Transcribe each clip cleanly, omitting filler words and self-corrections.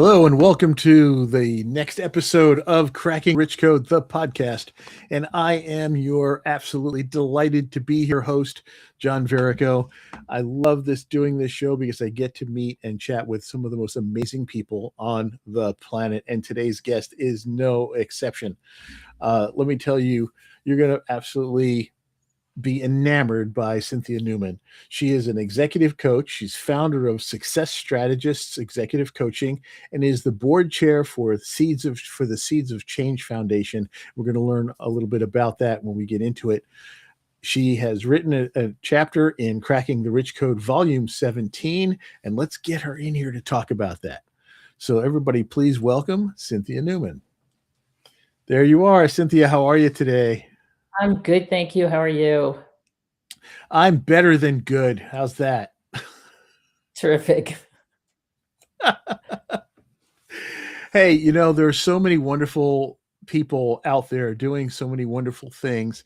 Hello and welcome to the next episode of Cracking Rich Code, the podcast. And I am your absolutely delighted to be here host, John Verico. I love doing this show because I get to meet and chat with some of the most amazing people on the planet. And today's guest is no exception. Let me tell you, you're going to absolutely be enamored by Cynthia Newman. She is an executive coach. She's founder of Success Strategists Executive Coaching and is the board chair for the Seeds of Change Foundation. We're going to learn a little bit about that when we get into it. She has written a chapter in Cracking the Rich Code, Volume 17, and let's get her in here to talk about that. So everybody, please welcome Cynthia Newman. There you are, Cynthia. How are you today? I'm good, thank you. How are you? I'm better than good. How's that? Terrific. Hey, there are so many wonderful people out there doing so many wonderful things.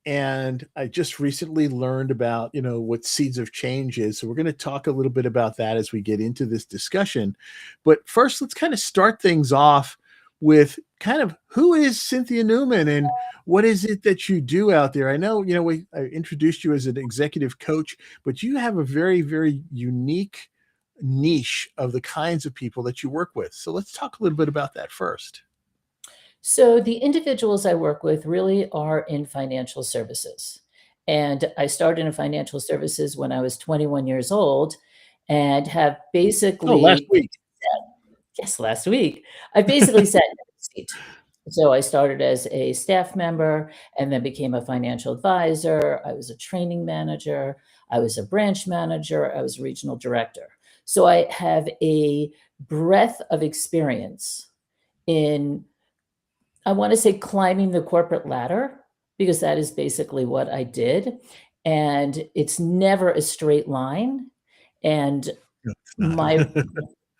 And I just recently learned about, what Seeds of Change is. So we're going to talk a little bit about that as we get into this discussion. But first, let's kind of start things off with kind of who is Cynthia Newman and what is it that you do out there? I know, I introduced you as an executive coach, but you have a very, very unique niche of the kinds of people that you work with. So let's talk a little bit about that first. So the individuals I work with really are in financial services. And I started in financial services when I was 21 years old and have basically... last week. Yes, last week. I basically sat in the seat. So I started as a staff member and then became a financial advisor. I was a training manager. I was a branch manager. I was a regional director. So I have a breadth of experience in, I want to say, climbing the corporate ladder, because that is basically what I did. And it's never a straight line. And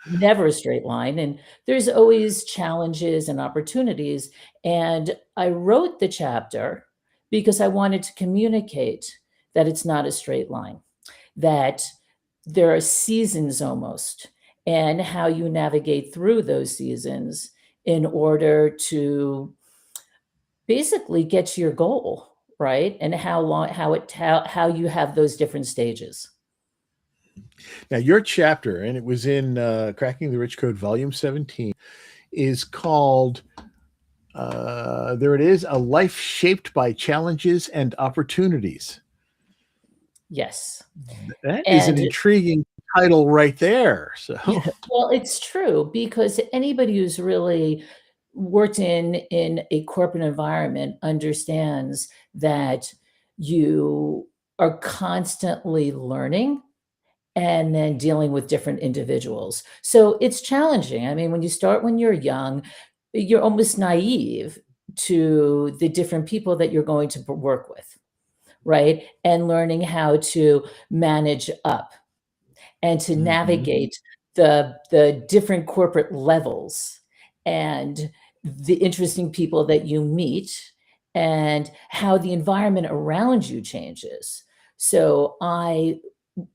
never a straight line. And there's always challenges and opportunities. And I wrote the chapter because I wanted to communicate that it's not a straight line, that there are seasons almost, and how you navigate through those seasons in order to basically get to your goal, right? And how you have those different stages. Now, your chapter, and it was in Cracking the Rich Code, Volume 17, is called, there it is, A Life Shaped by Challenges and Opportunities. Yes. That is an intriguing title right there. So, well, it's true, because anybody who's really worked in a corporate environment understands that you are constantly learning and then dealing with different individuals. So it's challenging. I mean, when you start when you're young, you're almost naive to the different people that you're going to work with, right? And learning how to manage up and to navigate the different corporate levels and the interesting people that you meet and how the environment around you changes. So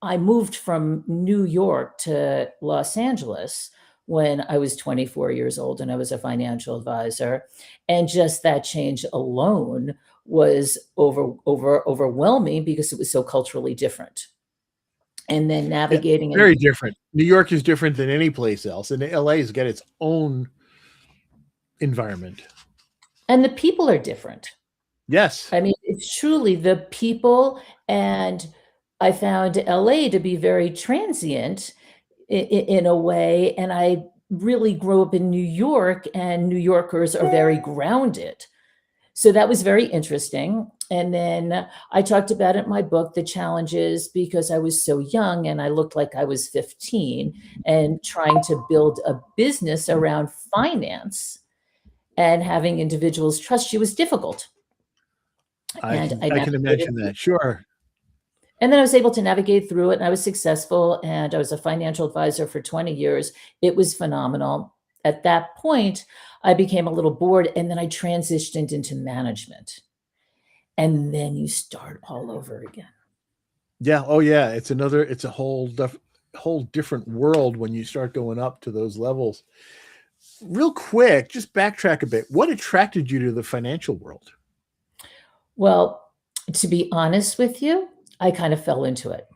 I moved from New York to Los Angeles when I was 24 years old, and I was a financial advisor. And just that change alone was overwhelming because it was so culturally different. And then navigating... Very different. New York is different than any place else, and LA has got its own environment. And the people are different. Yes. I mean, it's truly the people, and I found LA to be very transient in a way. And I really grew up in New York, and New Yorkers are very grounded. So that was very interesting. And then I talked about it in my book, The Challenges, because I was so young and I looked like I was 15 and trying to build a business around finance and having individuals trust you was difficult. I can imagine that. Sure. And then I was able to navigate through it, and I was successful, and I was a financial advisor for 20 years. It was phenomenal. At that point, I became a little bored, and then I transitioned into management. And then you start all over again. Yeah. Oh, yeah. It's a whole whole different world when you start going up to those levels. Real quick, just backtrack a bit. What attracted you to the financial world? Well, to be honest with you, I kind of fell into it.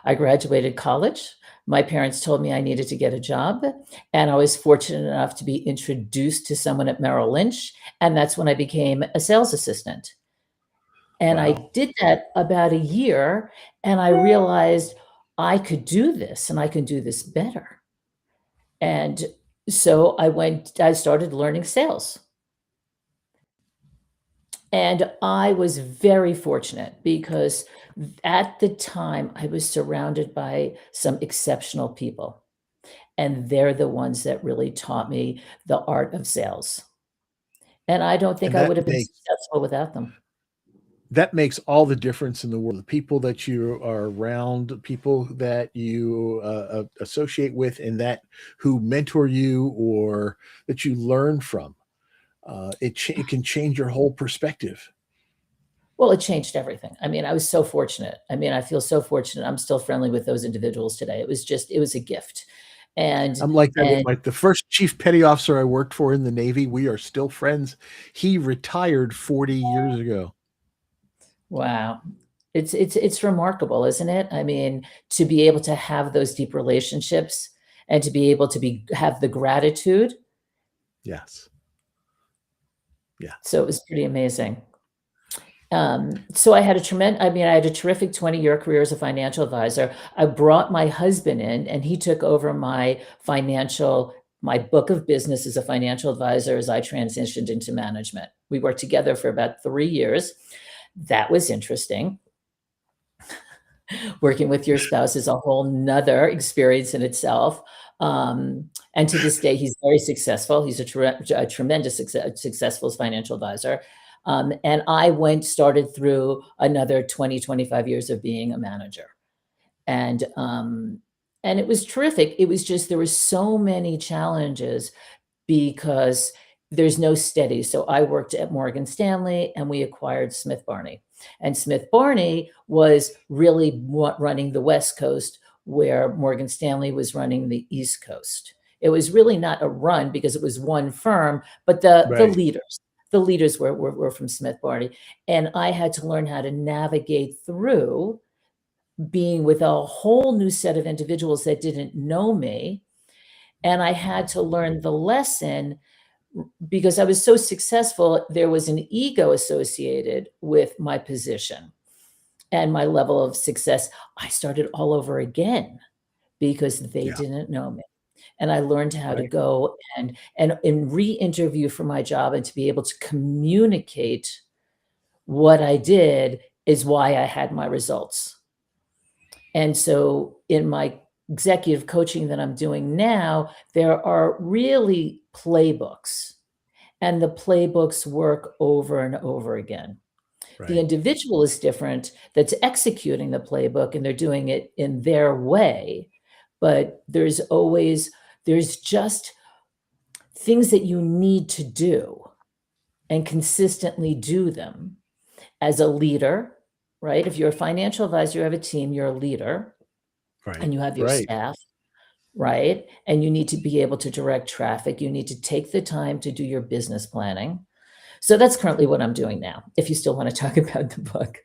I graduated college. My parents told me I needed to get a job, and I was fortunate enough to be introduced to someone at Merrill Lynch, and that's when I became a sales assistant. And I Wow. did that about a year, and I realized I could do this and I can do this better. And so I started learning sales. And I was very fortunate because at the time I was surrounded by some exceptional people, and they're the ones that really taught me the art of sales. And I don't think And I would have been successful without them. that makes all the difference in the world. The people that you are around, people that you associate with, and that who mentor you or that you learn from, it can change your whole perspective. Well, it changed everything. I mean, I was so fortunate. I mean, I feel so fortunate. I'm still friendly with those individuals today. It was a gift. And I'm like that with and my the first chief petty officer I worked for in the Navy. We are still friends. He retired 40 years ago. wow. It's remarkable, isn't it? I mean, to be able to have those deep relationships and to be able to be have the gratitude. Yes. Yeah. So it was pretty amazing. So I had a terrific 20-year career as a financial advisor. I brought my husband in, and he took over my book of business as a financial advisor as I transitioned into management. We worked together for about 3 years. That was interesting. Working with your spouse is a whole nother experience in itself. And to this day, he's very successful. He's a tremendous successful financial advisor. And I started through another 20, 25 years of being a manager. And and it was terrific. It was just there were so many challenges because there's no steady. So I worked at Morgan Stanley and we acquired Smith Barney. And Smith Barney was really running the West Coast, where Morgan Stanley was running the East Coast. It was really not a run because it was one firm, but Right. the leaders were from Smith Barney. And I had to learn how to navigate through being with a whole new set of individuals that didn't know me. And I had to learn the lesson because I was so successful, there was an ego associated with my position and my level of success. I started all over again because they Yeah. didn't know me. And I learned how to Right. go and re-interview for my job and to be able to communicate what I did is why I had my results. And so in my executive coaching that I'm doing now, there are really playbooks, and the playbooks work over and over again. The Right. individual is different that's executing the playbook and they're doing it in their way, but there's just things that you need to do and consistently do them as a leader, right? If you're a financial advisor, you have a team, you're a leader, Right. and you have your Right. staff, right? And you need to be able to direct traffic. You need to take the time to do your business planning. So that's currently what I'm doing now, if you still want to talk about the book.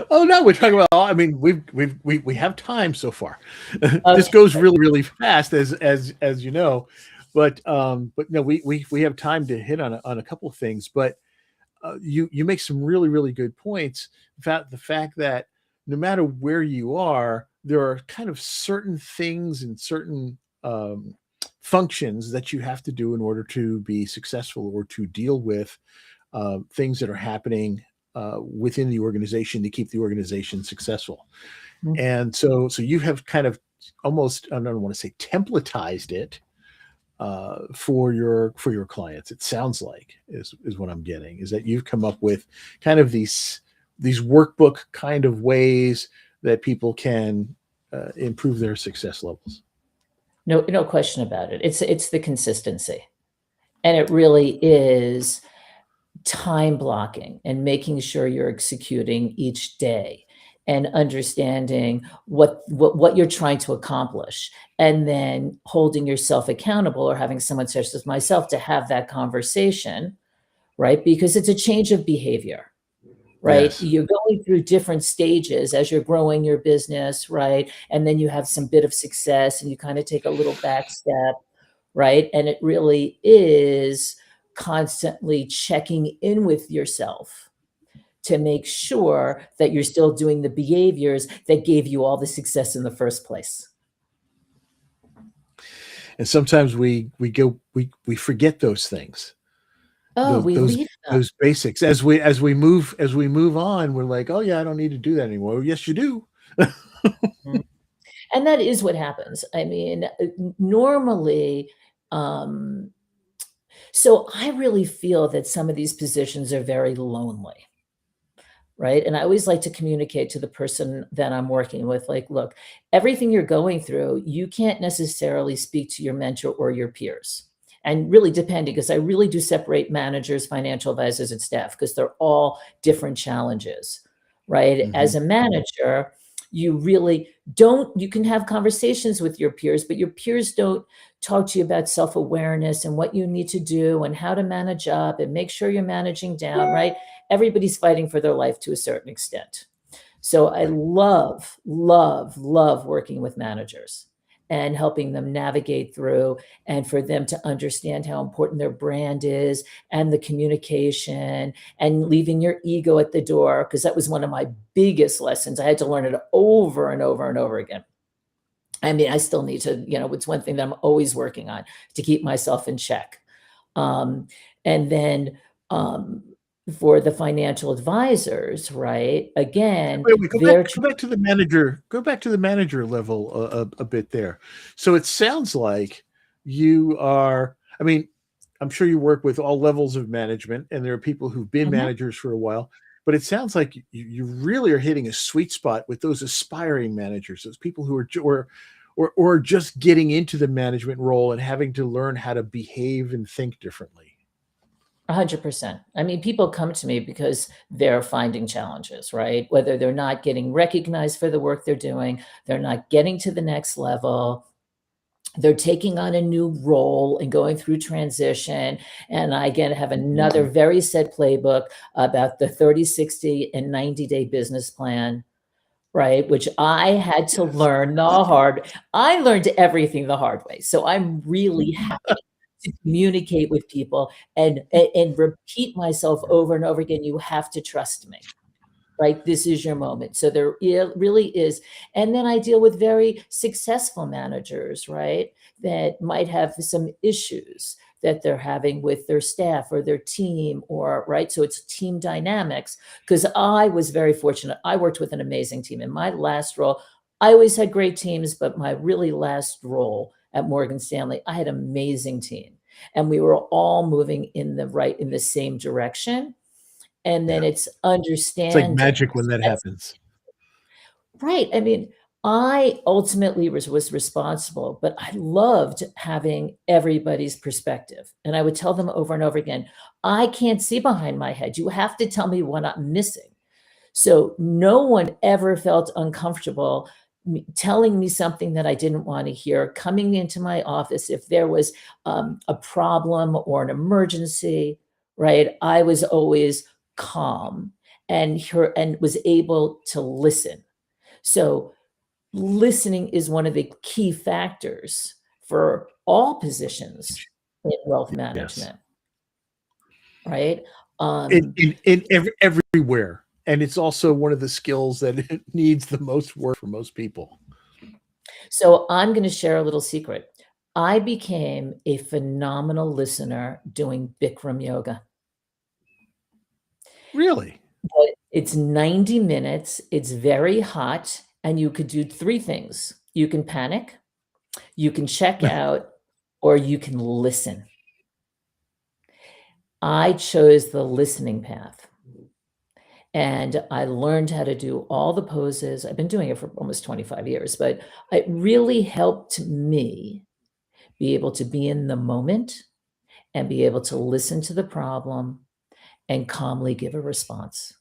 Oh no, we're talking about. I mean, we have time so far. This Okay. goes really really fast, as you know, but no, we have time to hit on a couple of things. But you make some really really good points. The fact that no matter where you are, there are kind of certain things and certain functions that you have to do in order to be successful or to deal with things that are happening within the organization to keep the organization successful. Mm. And so you have kind of almost, I don't want to say templatized it for your clients. It sounds like is what I'm getting, is that you've come up with kind of these workbook kind of ways that people can improve their success levels. No question about it. It's the consistency. And it really is time blocking and making sure you're executing each day. and understanding what you're trying to accomplish, and then holding yourself accountable or having someone such as myself to have that conversation, right? Because it's a change of behavior, right? Yes. You're going through different stages as you're growing your business, right? And then you have some bit of success and you kind of take a little back step, right? And it really is constantly checking in with yourself to make sure that you're still doing the behaviors that gave you all the success in the first place. And sometimes we forget those things, Oh, those we those leave them. those basics as we move on. We're like, oh yeah, I don't need to do that anymore. Well, yes, you do. Mm. And that is what happens. I mean, normally, um, so I really feel that some of these positions are very lonely, right? And I always like to communicate to the person that I'm working with, like, look, everything you're going through, you can't necessarily speak to your mentor or your peers. And really depending, because I really do separate managers, financial advisors, and staff, because they're all different challenges, right? Hmm. As a manager, you really don't, you can have conversations with your peers, but your peers don't talk to you about self-awareness and what you need to do and how to manage up and make sure you're managing down, right? Everybody's fighting for their life to a certain extent. So I Right. love, love, love working with managers and helping them navigate through and for them to understand how important their brand is and the communication and leaving your ego at the door. Because that was one of my biggest lessons. I had to learn it over and over and over again. I mean, I still need to, it's one thing that I'm always working on to keep myself in check. Um, and then um, for the financial advisors, right? Again, Wait, go back. they're Go back to the manager. Go back to the manager level a bit there. So it sounds like you are. I mean, I'm sure you work with all levels of management, and there are people who've been Mhm. managers for a while. But it sounds like you really are hitting a sweet spot with those aspiring managers, those people who are or just getting into the management role and having to learn how to behave and think differently. 100%. I mean, people come to me because they're finding challenges, right? Whether they're not getting recognized for the work they're doing, they're not getting to the next level, they're taking on a new role and going through transition. And I again have another very set playbook about the 30, 60, and 90-day business plan, right? Which I had to Yes. learn the hard. I learned everything the hard way. So I'm really happy to communicate with people and repeat myself over and over again. You have to trust me, right? This is your moment. So there really is. And then I deal with very successful managers, right? That might have some issues that they're having with their staff or their team or right. So it's team dynamics. Because I was very fortunate. I worked with an amazing team. In my last role, I always had great teams, but my really last role at Morgan Stanley, I had an amazing team. And we were all moving in the same direction, and then Yeah. it's It's like understanding. magic when that That's happens. right. I mean, I ultimately was responsible, but I loved having everybody's perspective. And I would tell them over and over again, I can't see behind my head. You have to tell me what I'm missing. So no one ever felt uncomfortable telling me something that I didn't want to hear, coming into my office if there was a problem or an emergency, right? I was always calm and was able to listen. So listening is one of the key factors for all positions in wealth Yes. management, right? in Um, everywhere, and it's also one of the skills that it needs the most work for most people. So I'm going to share a little secret. I became a phenomenal listener doing Bikram yoga. Really. But it's 90 minutes, it's very hot, and you could do three things. You can panic, you can check out, or you can listen. I chose the listening path. And I learned how to do all the poses. I've been doing it for almost 25 years, but it really helped me be able to be in the moment and be able to listen to the problem and calmly give a response.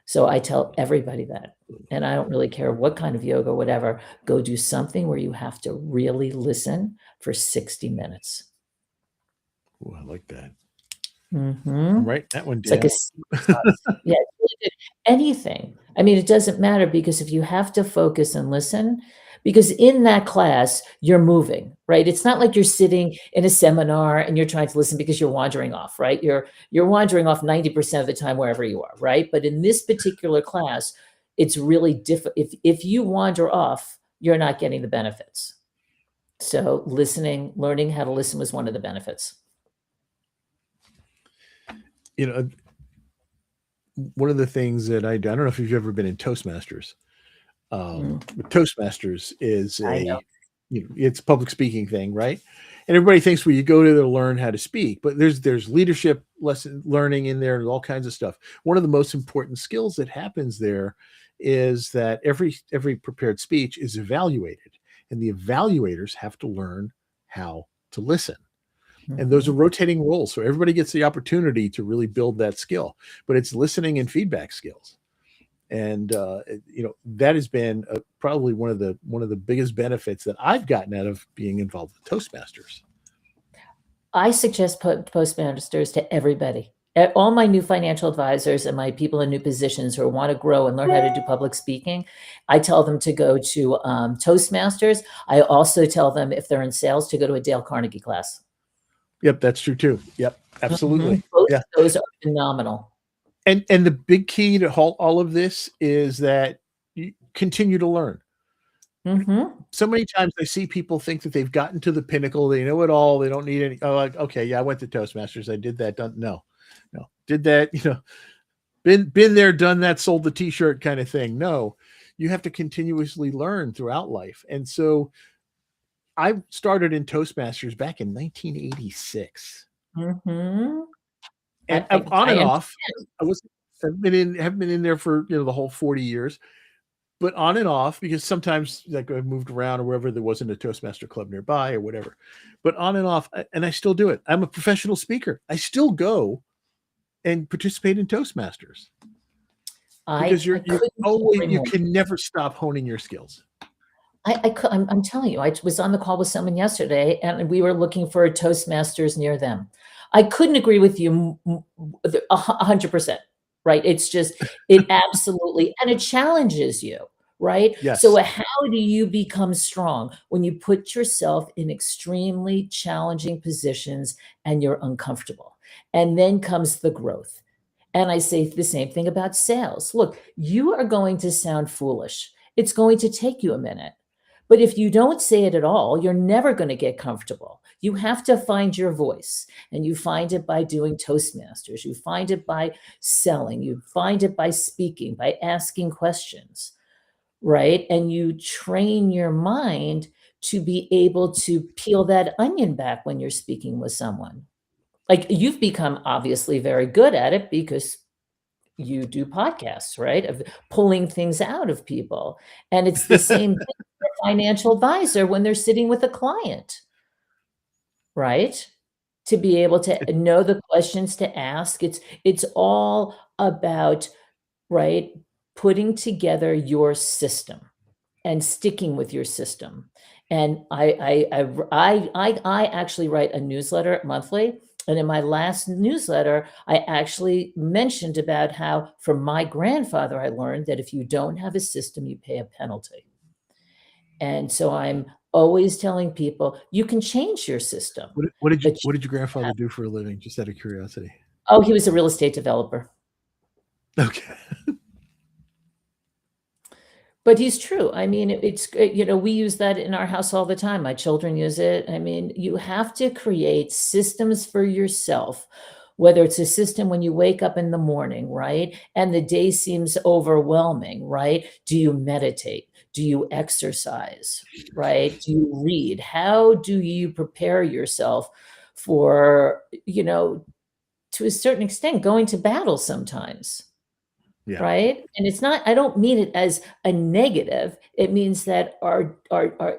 So I tell everybody that, and I don't really care what kind of yoga, whatever, go do something where you have to really listen for 60 minutes. Ooh, I like that. Mhm. I'm writing that one It's like down. a secret sauce. Yeah, it's really good. Anything. I mean, it doesn't matter because if you have to focus and listen, because in that class, you're moving, right? It's not like you're sitting in a seminar and you're trying to listen because you're wandering off, right? You're wandering off 90% of the time wherever you are, right? But in this particular class, it's really different. If you wander off, you're not getting the benefits. So listening, learning how to listen was one of the benefits. You know, one of the things that I don't know if you've ever been in Toastmasters. Mm, But Toastmasters is I know. it's a public speaking thing, right? And everybody thinks, well, you go to learn how to speak, but there's leadership lesson learning in there and all kinds of stuff. One of the most important skills that happens there is that every prepared speech is evaluated, and the evaluators have to learn how to listen. And those are Mhm. rotating roles, so everybody gets the opportunity to really build that skill. But it's listening and feedback skills, and that has been probably one of the biggest benefits that I've gotten out of being involved with Toastmasters. I suggest Postmasters to everybody. All my new financial advisors and my people in new positions who want to grow and learn how to do public speaking, I tell them to go to Toastmasters. I also tell them if they're in sales to go to a Dale Carnegie class. Yep, that's true too. Yep, absolutely. Both Yeah, of those are phenomenal. and the big key to all of this is that you continue to learn. Hmm. So many times I see people think that they've gotten to the pinnacle, they know it all, they don't need any. Oh, like, okay, yeah, I went to Toastmasters, I did that. Done. No, no, did that. Been there, done that, sold the T-shirt kind of thing. No, you have to continuously learn throughout life, and so I started in Toastmasters back in 1986, Hmm. and I, on I and understand. off. I was have been in there for the whole 40 years, but on and off because sometimes like I moved around or wherever there wasn't a Toastmaster club nearby or whatever. But on and off, and I still do it. I'm a professional speaker. I still go and participate in Toastmasters because I you couldn't always agree you more. can never stop honing your skills. I'm telling you, I was on the call with someone yesterday, and we were looking for a Toastmasters near them. I couldn't agree with you 100%, right? It's just, it absolutely, and it challenges you, right? So Yes. how do you become strong when you put yourself in extremely challenging positions and you're uncomfortable? And then comes the growth. And I say the same thing about sales. Look, you are going to sound foolish. It's going to take you a minute. But if you don't say it at all, you're never going to get comfortable. You have to find your voice, and you find it by doing Toastmasters. You find it by selling. You find it by speaking, by asking questions, right? And you train your mind to be able to peel that onion back when you're speaking with someone. Like you've become obviously very good at it because you do podcasts, right? Of pulling things out of people. And it's the same thing for a financial advisor when they're sitting with a client, right? To be able to know the questions to ask. It's all about, right, putting together your system and sticking with your system. And I actually write a newsletter monthly. And in my last newsletter, I actually mentioned about how from my grandfather, I learned that if you don't have a system, you pay a penalty. And so I'm always telling people you can change your system, but What did your you grandfather have, do for a living? Just out of curiosity. oh, he was a real estate developer. Okay. But he's true. I mean, we use that in our house all the time. My children use it. I mean, you have to create systems for yourself, whether it's a system when you wake up in the morning, right? And the day seems overwhelming, right? Do you meditate? Do you exercise, right? Do you read? How do you prepare yourself for, to a certain extent, going to battle sometimes? Yeah. right? And it's not, I don't mean it as a negative. It means that our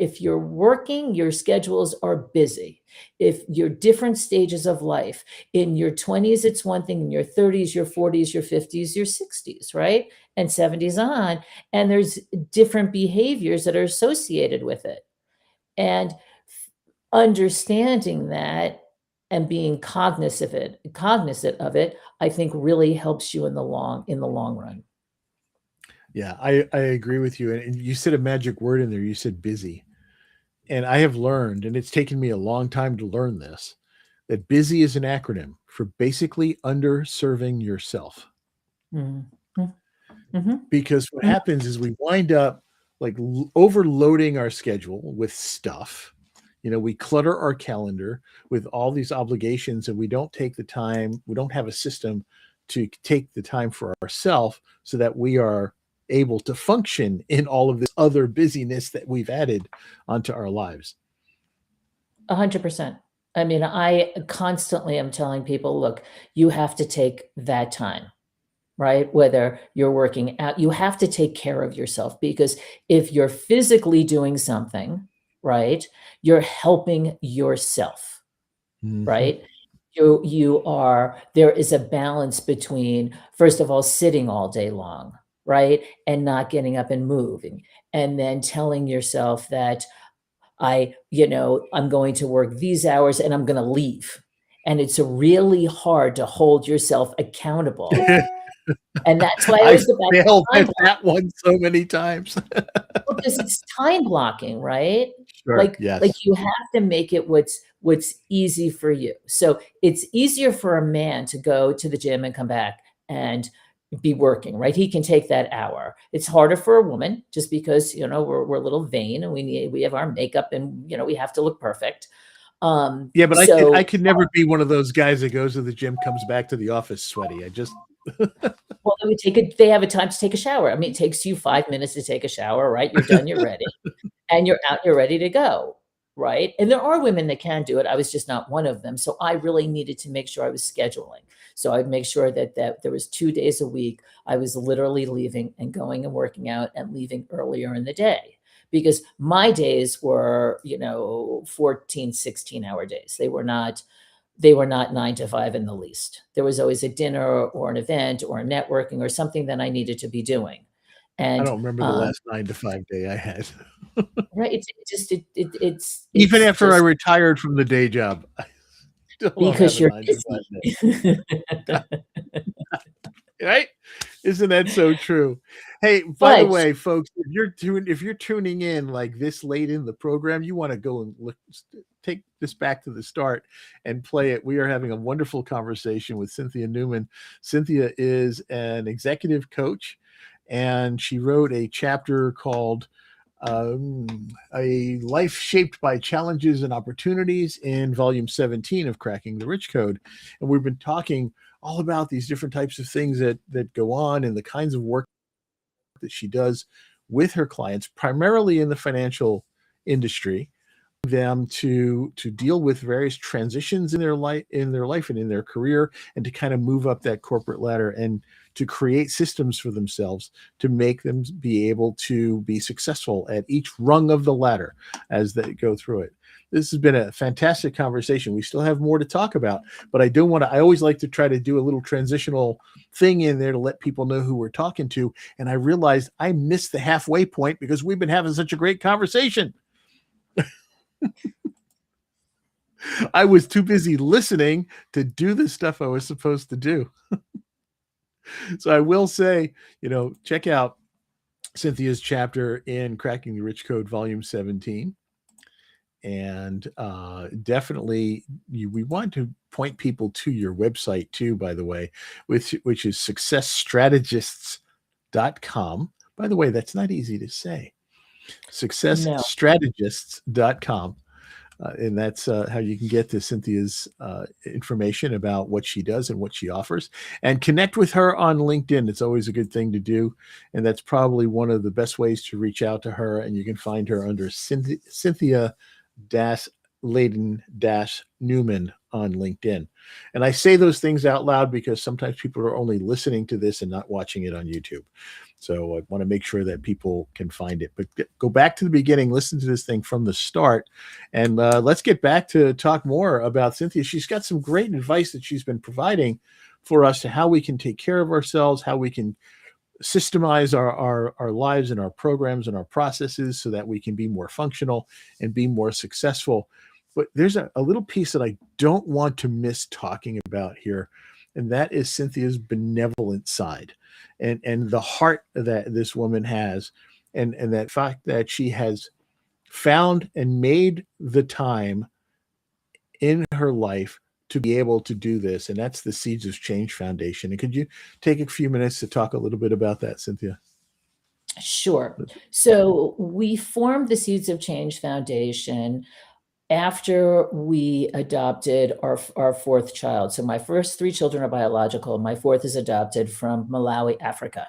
if you're working, your schedules are busy. If you're different stages of life, in your 20s, it's one thing, in your 30s, your 40s, your 50s, your 60s, right? And 70s on, and there's different behaviors that are associated with it. And understanding that and being cognizant of it, I think really helps you in the long run. Yeah, I agree with you. And you said a magic word in there. You said busy. And I have learned, and it's taken me a long time to learn this, that busy is an acronym for basically underserving yourself. Mhm. Mm. Mhm. Because what Mm. happens is we wind up like overloading our schedule with stuff. We clutter our calendar with all these obligations, and we don't take the time, we don't have a system to take the time for ourselves so that we are able to function in all of this other busyness that we've added onto our lives. 100%. I mean, I constantly am telling people, look, you have to take that time, right? Whether you're working out, you have to take care of yourself, because if you're physically doing something, right, you're helping yourself, Mm-hmm. right? There is a balance between, first of all, sitting all day long, right? And not getting up and moving. And then telling yourself that I'm going to work these hours and I'm going to leave. And it's really hard to hold yourself accountable. And that's why I I always go back to failed time at block. that one so many times. Well, because it's time blocking, right? Sure. Like Yes. you have to make it what's easy for you. So it's easier for a man to go to the gym and come back and be working, right? He can take that hour. It's harder for a woman, just because, we're a little vain, and we have our makeup, and we have to look perfect. Yeah, but I So could never be one of those guys that goes to the gym, comes back to the office sweaty. I just well, they have a time to take a shower. I mean, it takes you 5 minutes to take a shower, right? You're done, you're ready. And you're out, you're ready to go, right? And there are women that can do it. I was just not one of them. So I really needed to make sure I was scheduling. So I'd make sure that there was 2 days a week I was literally leaving and going and working out and leaving earlier in the day. Because my days were, 14, 16-hour days. They were not 9 to 5 in the least. There was always a dinner or an event or a networking or something that I needed to be doing. I And don't remember the last 9 to 5 day I had. right, Even it's after I just retired from the day job, I still don't have because a you're 9 to 5 day. busy. Right? Isn't that so true? Hey, by the But way, folks, if you're tuning in like this late in the program, you want to go and take this back to the start and play it. We are having a wonderful conversation with Cynthia Newman. Cynthia is an executive coach, and she wrote a chapter called A Life Shaped by Challenges and Opportunities in volume 17 of Cracking the Rich Code. And we've been talking all about these different types of things that go on, and the kinds of work that she does with her clients, primarily in the financial industry, them to deal with various transitions in their life and in their career, and to kind of move up that corporate ladder, and to create systems for themselves to make them be able to be successful at each rung of the ladder as they go through it. This has been a fantastic conversation. We still have more to talk about, but I always like to try to do a little transitional thing in there to let people know who we're talking to. And I realized I missed the halfway point because we've been having such a great conversation. I was too busy listening to do the stuff I was supposed to do. So I will say, check out Cynthia's chapter in Cracking the Rich Code, Volume 17. And definitely, we want to point people to your website too, by the way, which is successstrategists.com. By the way, that's not easy to say. no. Successstrategists.com. And that's how you can get to Cynthia's information about what she does and what she offers, and connect with her on LinkedIn. It's always a good thing to do. And that's probably one of the best ways to reach out to her. And you can find her under Cynthia Newman on LinkedIn. And I say those things out loud because sometimes people are only listening to this and not watching it on YouTube. So I want to make sure that people can find it. But go back to the beginning, listen to this thing from the start, and let's get back to talk more about Cynthia. She's got some great advice that she's been providing for us to how we can take care of ourselves, how we can systemize our lives and our programs and our processes so that we can be more functional and be more successful. But there's a little piece that I don't want to miss talking about here, and that is Cynthia's benevolent side and the heart that this woman has, and that fact that she has found and made the time in her life to be able to do this. And that's the Seeds of Change Foundation. And could you take a few minutes to talk a little bit about that, Cynthia? Sure. So we formed the Seeds of Change Foundation after we adopted our fourth child. So my first three children are biological. My fourth is adopted from Malawi, Africa.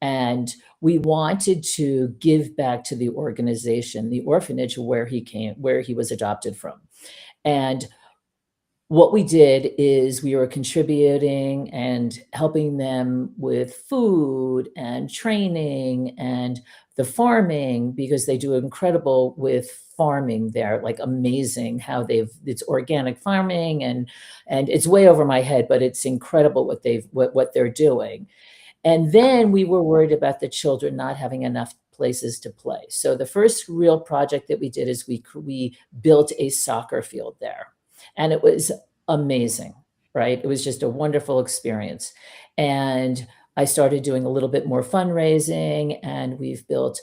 And we wanted to give back to the organization, the orphanage where he was adopted from. And what we did is we were contributing and helping them with food and training and the farming, because they do incredible with farming there, like amazing how it's organic farming, and it's way over my head, but it's incredible what they're doing. And then we were worried about the children not having enough places to play. So the first real project that we did is we built a soccer field there. And it was amazing, right? It was just a wonderful experience. And I started doing a little bit more fundraising, and we've built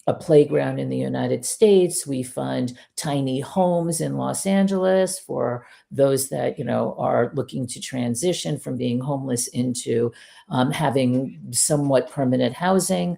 a playground in the United States. We fund tiny homes in Los Angeles for those that, are looking to transition from being homeless into having somewhat permanent housing.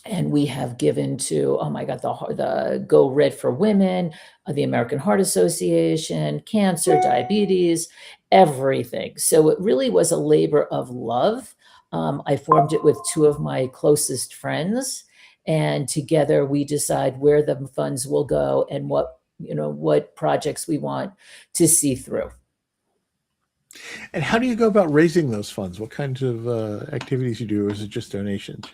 And we have given to, oh my God, the Go Red for Women, the American Heart Association, cancer, diabetes, everything. So it really was a labor of love. I formed it with two of my closest friends, and together we decide where the funds will go and what projects we want to see through. And how do you go about raising those funds? What kinds of activities you do, or is it just donations?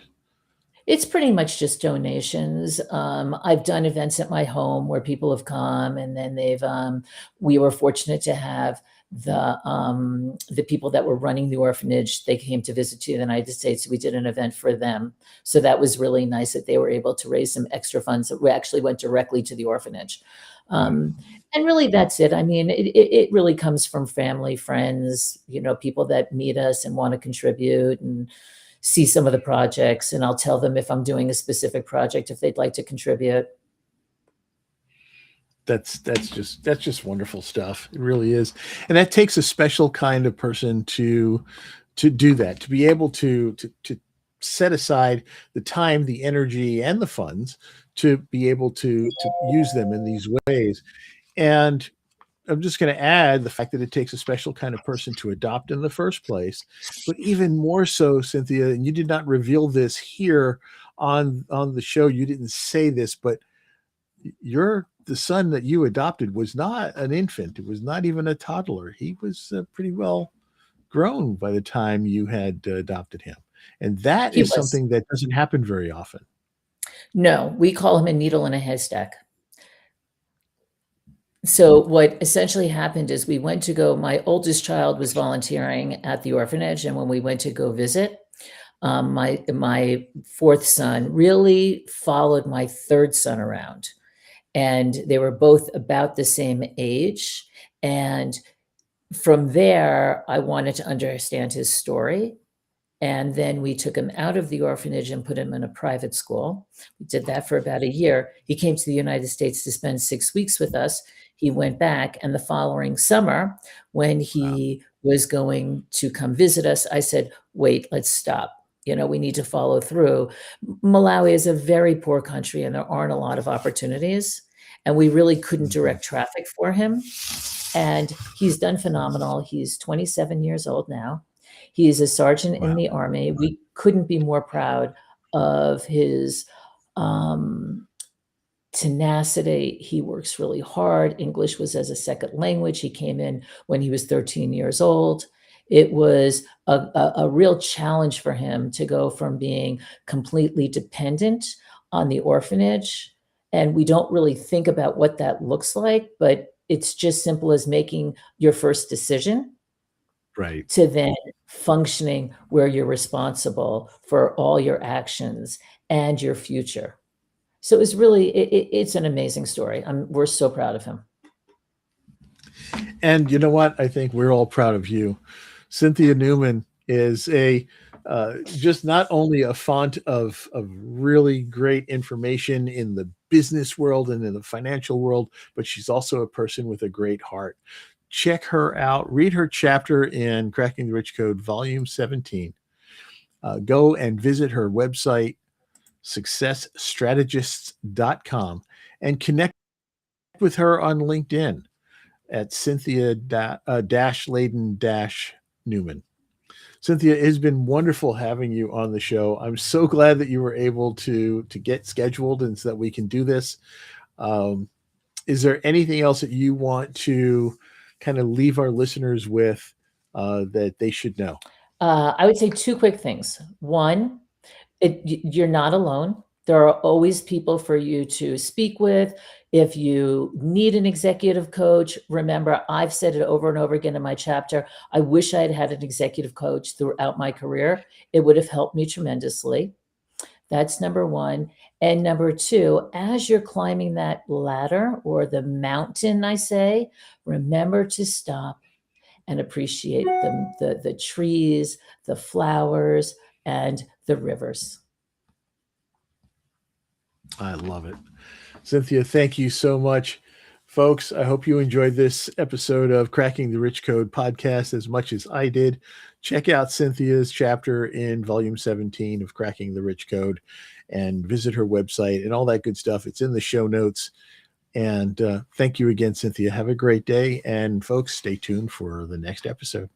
It's pretty much just donations. I've done events at my home where people have come, and then we were fortunate to have the people that were running the orphanage. They came to visit to the United States. We did an event for them. So that was really nice that they were able to raise some extra funds that actually went directly to the orphanage. And really, that's it. I mean, it really comes from family, friends, people that meet us and want to contribute and see some of the projects. And I'll tell them if I'm doing a specific project, if they'd like to contribute. That's just wonderful stuff. It really is. And that takes a special kind of person to do that, to be able to set aside the time, the energy, and the funds to be able to use them in these ways. And I'm just going to add the fact that it takes a special kind of person to adopt in the first place. But even more so, Cynthia, and you did not reveal this here on the show, you didn't say this, but the son that you adopted was not an infant. It was not even a toddler. He was pretty well grown by the time you had adopted him. And that is something that doesn't happen very often. No, we call him a needle in a haystack. So what essentially happened is my oldest child was volunteering at the orphanage. And when we went to go visit, my fourth son really followed my third son around. And they were both about the same age. And from there, I wanted to understand his story. And then we took him out of the orphanage and put him in a private school. We did that for about a year. He came to the United States to spend 6 weeks with us. He went back, and the following summer, when he was going to come visit us, I said, wait, let's stop. We need to follow through. Malawi is a very poor country, and there aren't a lot of opportunities. And we really couldn't direct traffic for him. And he's done phenomenal. He's 27 years old now. He is a sergeant in the Army. We couldn't be more proud of his tenacity. He works really hard. English was as a second language. He came in when he was 13 years old. It was a real challenge for him to go from being completely dependent on the orphanage. And we don't really think about what that looks like, but it's just simple as making your first decision Right. to then functioning where you're responsible for all your actions and your future. So it's really it's an amazing story. We're so proud of him. And you know what? I think we're all proud of you. Cynthia Newman is a just not only a font of really great information in the business world and in the financial world, but she's also a person with a great heart. Check her out. Read her chapter in Cracking the Rich Code, Volume 17. Go and visit her website, successstrategists.com, and connect with her on LinkedIn at Cynthia Layden Newman. Cynthia, it has been wonderful having you on the show. I'm so glad that you were able to get scheduled and so that we can do this. Is there anything else that you want to kind of leave our listeners with that they should know? I would say two quick things. One, you're not alone. There are always people for you to speak with. If you need an executive coach, remember, I've said it over and over again in my chapter. I wish I had had an executive coach throughout my career. It would have helped me tremendously. That's number one. And number two, as you're climbing that ladder or the mountain, I say, remember to stop and appreciate the trees, the flowers, and the rivers. I love it. Cynthia, thank you so much. Folks, I hope you enjoyed this episode of Cracking the Rich Code podcast as much as I did. Check out Cynthia's chapter in Volume 17 of Cracking the Rich Code and visit her website and all that good stuff. It's in the show notes. And thank you again, Cynthia. Have a great day. And folks, stay tuned for the next episode.